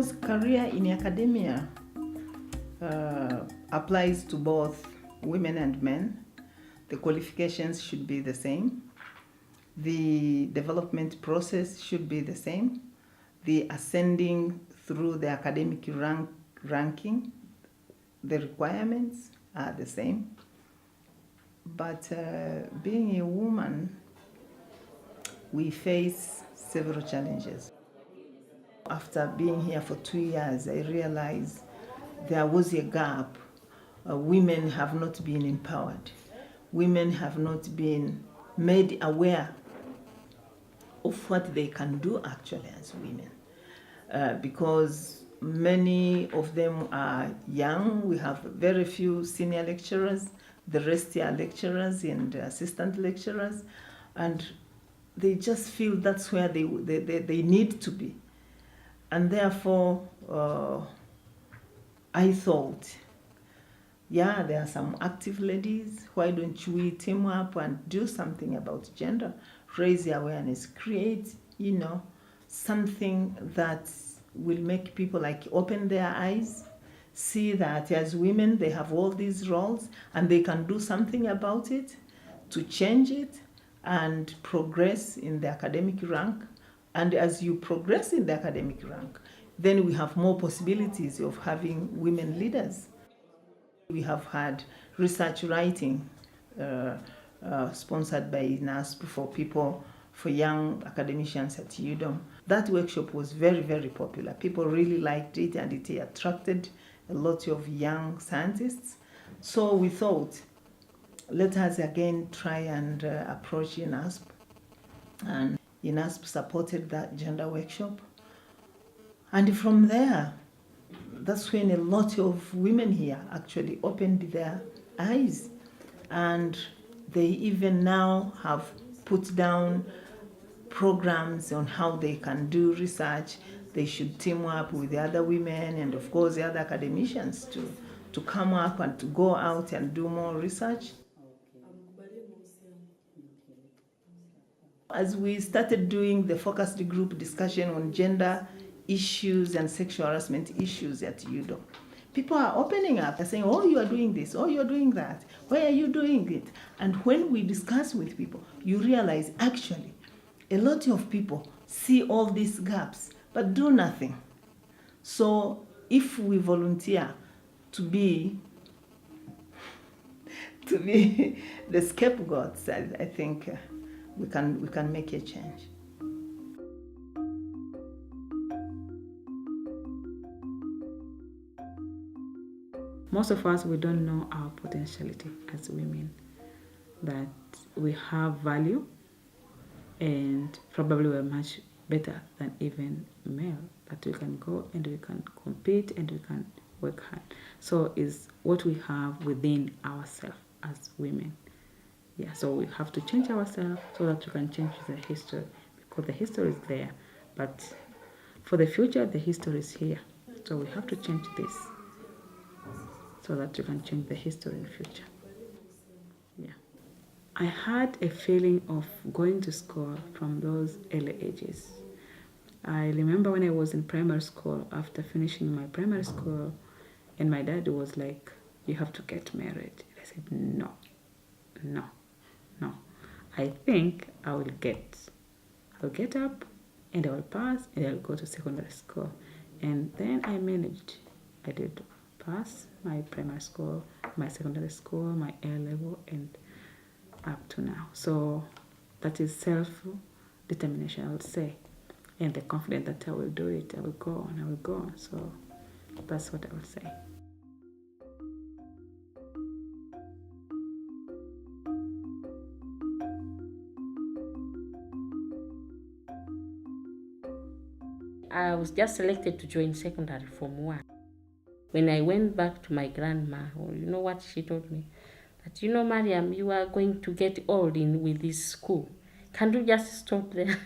because career in academia applies to both women and men, the qualifications should be the same. The development process should be the same. The ascending through the academic ranking, the requirements are the same. But being a woman, we face several challenges. After being here for 2 years, I realized there was a gap. Women have not been empowered. Women have not been made aware of what they can do actually as women. Because many of them are young. We have very few senior lecturers. The rest are lecturers and assistant lecturers. And they just feel that's where they need to be. And therefore, I thought, yeah, there are some active ladies. Why don't we team up and do something about gender? Raise the awareness, create, something that will make people like open their eyes, see that as women they have all these roles and they can do something about it to change it and progress in the academic rank. And as you progress in the academic rank, then we have more possibilities of having women leaders. We have had research writing sponsored by INASP for young academicians at UDOM. That workshop was very, very popular. People really liked it and it attracted a lot of young scientists. So we thought, let us again try and approach INASP. And INASP supported that gender workshop. And from there, that's when a lot of women here actually opened their eyes. And they even now have put down programs on how they can do research. They should team up with the other women and of course the other academicians to come up and to go out and do more research. As we started doing the focused group discussion on gender issues and sexual harassment issues at UDOM, people are opening up. They're saying, oh, you are doing this, oh, you're doing that. Why are you doing it? And when we discuss with people, you realize actually a lot of people see all these gaps but do nothing. So if we volunteer to be the scapegoats, I think we can make a change. Most of us, we don't know our potentiality as women, that we have value and probably we're much better than even male, that we can go and we can compete and we can work hard. So it's what we have within ourselves as women. Yeah, so we have to change ourselves so that we can change the history, because the history is there, but for the future, the history is here. So we have to change this so that you can change the history in the future. Yeah. I had a feeling of going to school from those early ages. I remember when I was in primary school, after finishing my primary school, and my dad was like, you have to get married. I said, no. I think I'll get up and I will pass and I'll go to secondary school. And then I managed. I did pass my primary school, my secondary school, my A-level, and up to now. So that is self-determination, I would say. And the confidence that I will do it, I will go and I will go. So that's what I would say. I was just selected to join secondary Form 1. When I went back to my grandma, you know what she told me? That, Mariam, you are going to get old with this school. Can you just stop there?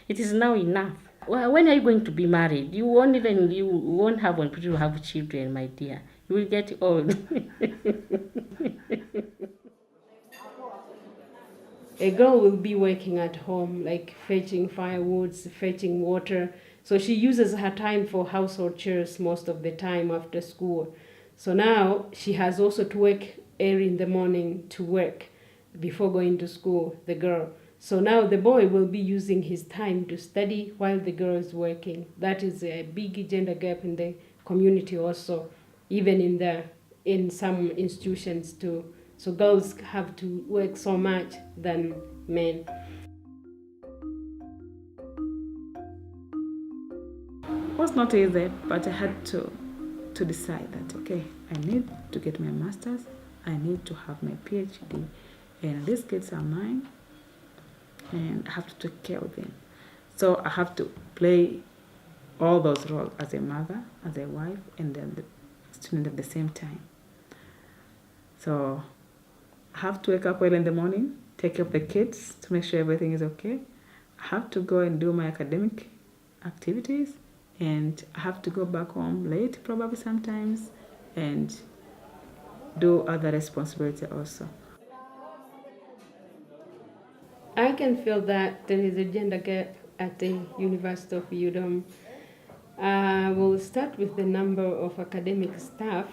It is now enough. Well, when are you going to be married? You won't have one to have children, my dear. You will get old. A girl will be working at home, like fetching firewoods, fetching water. So she uses her time for household chores most of the time after school. So now she has also to wake early in the morning to work before going to school, the girl. So now the boy will be using his time to study while the girl is working. That is a big gender gap in the community also, even in some institutions too. So girls have to work so much than men. It was not easy, but I had to decide that, okay, I need to get my master's, I need to have my PhD, and these kids are mine, and I have to take care of them. So I have to play all those roles as a mother, as a wife, and then the student at the same time. So I have to wake up early in the morning, take care of the kids to make sure everything is okay. I have to go and do my academic activities, and I have to go back home late probably sometimes and do other responsibility also. I can feel that there is a gender gap at the University of UDOM. We'll start with the number of academic staff,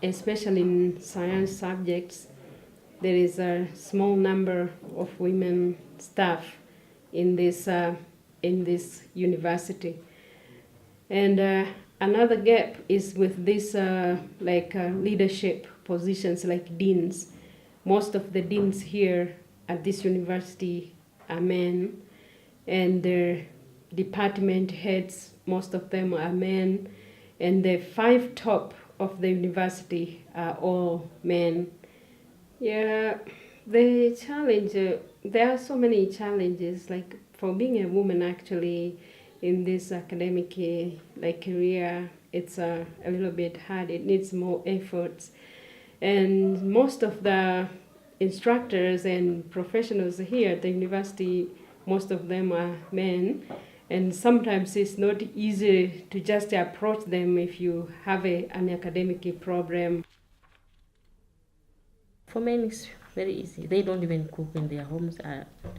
especially in science subjects. There is a small number of women staff in this university. And another gap is with this leadership positions like deans. Most of the deans here at this university are men, and their department heads, most of them are men, and the 5 top of the university are all men. Yeah, the challenge, there are so many challenges, like for being a woman actually in this academic career, it's a little bit hard. It needs more efforts. And most of the instructors and professionals here at the university, most of them are men, and sometimes it's not easy to just approach them if you have an academic problem. For men, it's very easy. They don't even cook in their homes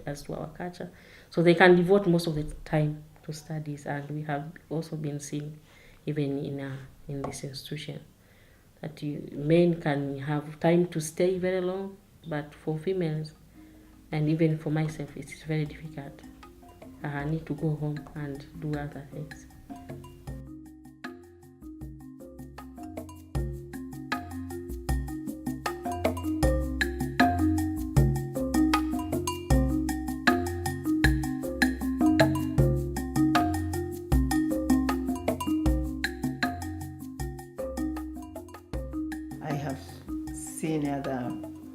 as to our culture. So they can devote most of the time to studies, and we have also been seen even in this institution that men can have time to stay very long, but for females, and even for myself, it's very difficult. I need to go home and do other things. I have seen other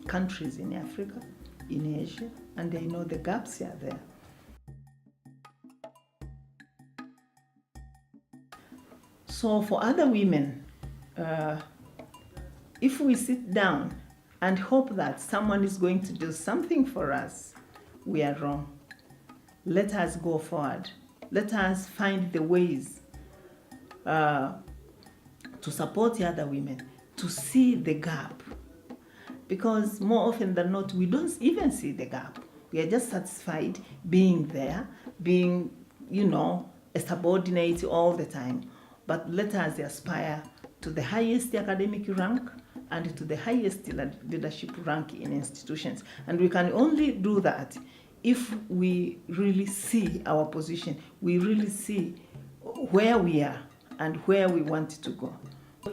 countries in Africa, in Asia, and I know the gaps are there. So for other women, if we sit down and hope that someone is going to do something for us, we are wrong. Let us go forward. Let us find the ways to support the other women, to see the gap. Because more often than not, we don't even see the gap. We are just satisfied being there, being, a subordinate all the time. But let us aspire to the highest academic rank and to the highest leadership rank in institutions. And we can only do that if we really see our position, we really see where we are and where we want to go.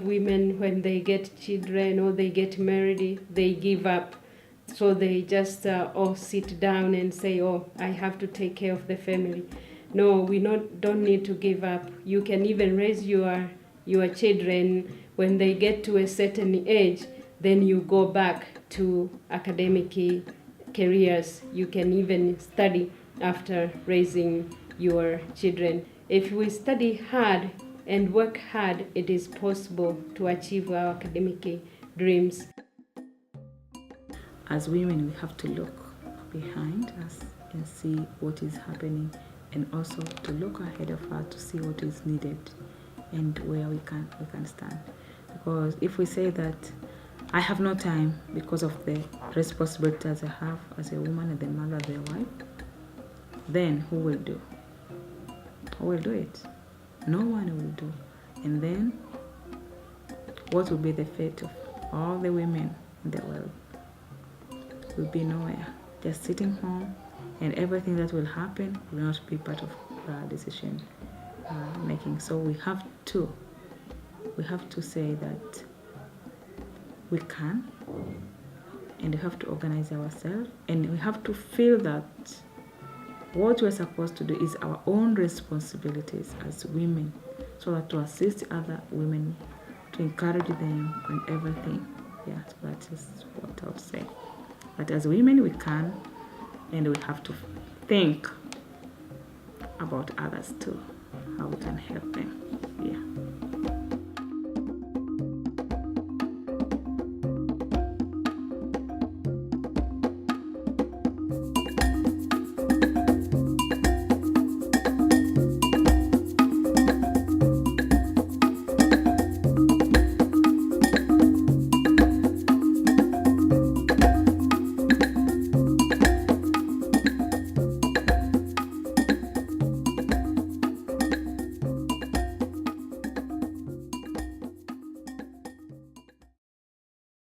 Women, when they get children or they get married, they give up. So they just all sit down and say, oh, I have to take care of the family. No, we don't need to give up. You can even raise your children when they get to a certain age, then you go back to academic careers. You can even study after raising your children. If we study hard and work hard, it is possible to achieve our academic dreams. As women, we have to look behind us and see what is happening, and also to look ahead of us to see what is needed and where we can stand. Because if we say that I have no time because of the responsibilities I have as a woman, as a mother, as a wife, then who will do? Who will do it? No one will do. And then, what will be the fate of all the women in the world? Will be nowhere. Just sitting home, and everything that will happen will not be part of decision making. So we have to say that we can, and we have to organize ourselves, and we have to feel that what we're supposed to do is our own responsibilities as women, so that to assist other women, to encourage them and everything. Yeah, so that is what I would say. But as women, we can, and we have to think about others too, how we can help them. Yeah.